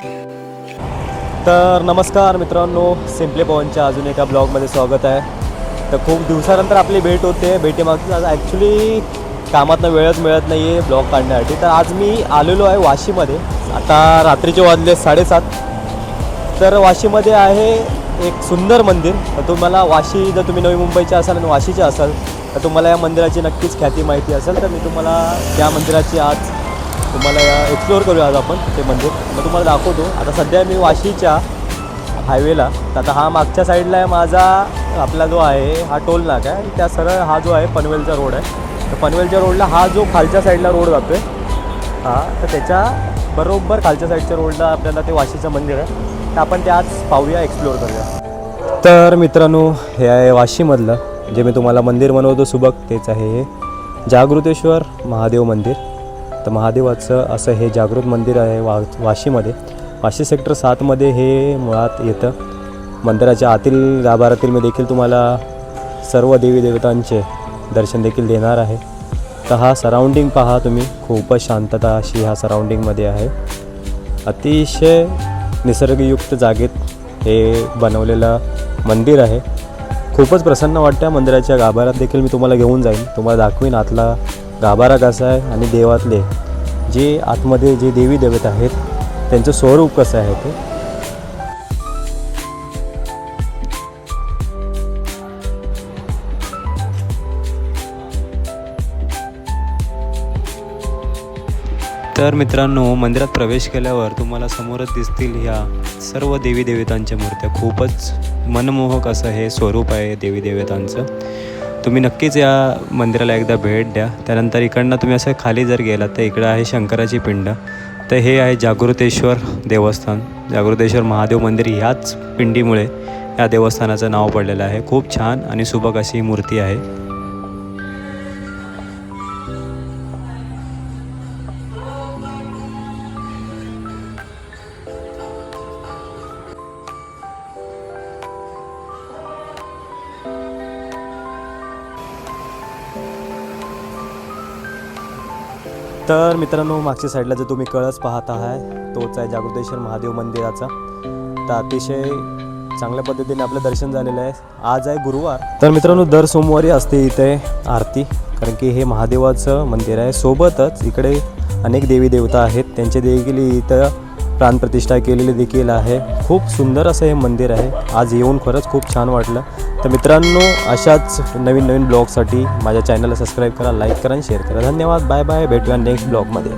तर नमस्कार मित्रांनो, सिम्पली पवनच्या अजून एका ब्लॉगमध्ये स्वागत आहे। तर खूप दिवसानंतर आपली भेट होते। भेटीमागची आज ॲक्च्युली कामातनं वेळच मिळत नाही आहे ब्लॉग काढण्यासाठी। तर आज मी आलेलो आहे वाशीमध्ये। आता रात्रीचे वाजले 7:30। तर वाशीमध्ये आहे एक सुंदर मंदिर। तर तुम्हाला वाशी, जर तुम्ही नवी मुंबईचे असाल आणि वाशीचे असाल तर तुम्हाला या मंदिराची नक्कीच ख्याती माहिती असेल। तर मी तुम्हाला त्या मंदिराची आज तुम्हाला एक्सप्लोअर करूया आज आपण ते मंदिर। मग तुम्हाला दाखवतो। आता सध्या मी वाशीच्या हायवेला, तर आता हा मागच्या साईडला आहे माझा आपला जो आहे हा टोल नाका आहे। त्या सरळ हा जो आहे पनवेलचा रोड आहे। तर पनवेलच्या रोडला हा जो खालच्या साईडला रोड जातो आहे तर त्याच्या बरोबर खालच्या साईडच्या रोडला आपल्याला ते वाशीचं मंदिर आहे। तर आपण ते आज पाहूया, एक्सप्लोअर करूया। तर मित्रांनो, हे आहे वाशीमधलं जे मी तुम्हाला मंदिर बनवतो सुबक, तेच आहे हे जागृतेश्वर महादेव मंदिर। तर महादेवाचं असं हे जागृत मंदिर आहे वाशीमध्ये। वाशी सेक्टर 7मध्ये हे मुळात येतं। मंदिराच्या आतील गाभारातील मी देखील तुम्हाला सर्व देवी देवतांचे दर्शन देखील देणार आहे। तर हा सराउंडिंग पहा तुम्ही, खूपच शांतता अशी ह्या सराउंडिंगमध्ये आहे। अतिशय निसर्गयुक्त जागेत हे बनवलेलं मंदिर आहे। खूपच प्रसन्न वाटतं। मंदिराच्या गाभाऱ्यात देखील मी तुम्हाला घेऊन जाईन, तुम्हाला दाखवीन आतला गाभारा कसा आहे आणि देवातले जे आतमध्ये जे देवी देवता आहेत त्यांचं स्वरूप कसं आहे ते। तर मित्रांनो, मंदिरात प्रवेश केल्यावर तुम्हाला समोरच दिसतील ह्या सर्व देवी देवतांच्या मूर्त्या। खूपच मनमोहक असं हे स्वरूप आहे देवी देवतांचं। तुम्ही नक्कीच या मंदिराला एकदा भेट द्या। त्यानंतर इकडनं तुम्ही असं खाली जर गेलात तर इकडं आहे शंकराची पिंड। तर हे आहे जागृतेश्वर देवस्थान। जागृतेश्वर महादेव मंदिर ह्याच पिंडीमुळे या देवस्थानाचं नाव पडलेलं आहे। खूप छान आणि सुबक अशी मूर्ती आहे। तर मित्रांनो, मागच्या साईडला जर तुम्ही कळस पाहत आहात तोच आहे जागृतेश्वर महादेव मंदिराचा। तर अतिशय चांगल्या पद्धतीने आपलं दर्शन झालेलं आहे। आज आहे गुरुवार। तर मित्रांनो, दर सोमवारी असते इथे आरती, कारण की हे महादेवाचं मंदिर आहे। सोबतच इकडे अनेक देवी देवता आहेत, त्यांचे देखील इथं प्राणप्रतिष्ठा केलेली देखील आहे। खूप सुंदर असं हे मंदिर आहे। आज येऊन खरंच खूप छान वाटलं। तर मित्रांनो, अशाच नवीन ब्लॉगसाठी माझ्या चॅनलला सबस्क्राईब करा, लाईक करा आणि शेअर करा। धन्यवाद, बाय बाय, भेटूया नेक्स्ट ब्लॉगमध्ये।